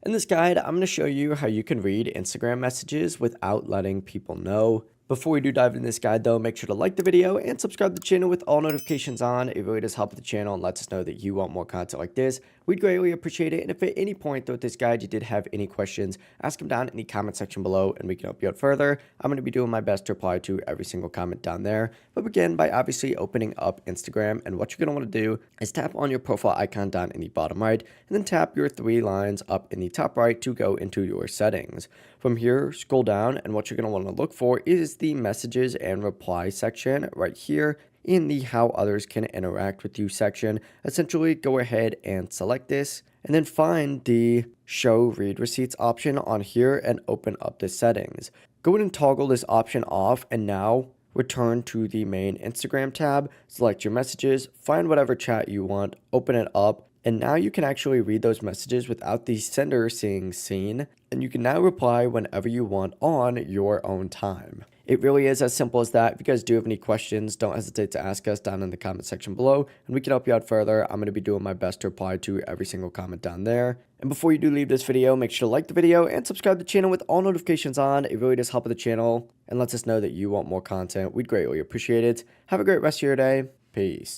In this guide, I'm going to show you how you can read Instagram messages without letting people know. Before we do dive into this guide though, make sure to like the video and subscribe to the channel with all notifications on. It really does help the channel and lets us know that you want more content like this. We'd greatly appreciate it. And if at any point throughout this guide you did have any questions, ask them down in the comment section below and we can help you out further. I'm going to be doing my best to reply to every single comment down there. But begin by obviously opening up Instagram, and what you're going to want to do is tap on your profile icon down in the bottom right and then tap your three lines up in the top right to go into your settings. From here, scroll down, and what you're going to want to look for is the messages and reply section right here in the how others can interact with you section. Essentially, go ahead and select this and then find the show read receipts option on here and open up the settings. Go ahead and toggle this option off, and now return to the main Instagram tab, select your messages, find whatever chat you want, open it up, and now you can actually read those messages without the sender seeing seen, and you can now reply whenever you want on your own time. It really is as simple as that. If you guys do have any questions, don't hesitate to ask us down in the comment section below, and we can help you out further. I'm going to be doing my best to reply to every single comment down there. And before you do leave this video, make sure to like the video and subscribe to the channel with all notifications on. It really does help the channel and lets us know that you want more content. We'd greatly appreciate it. Have a great rest of your day. Peace.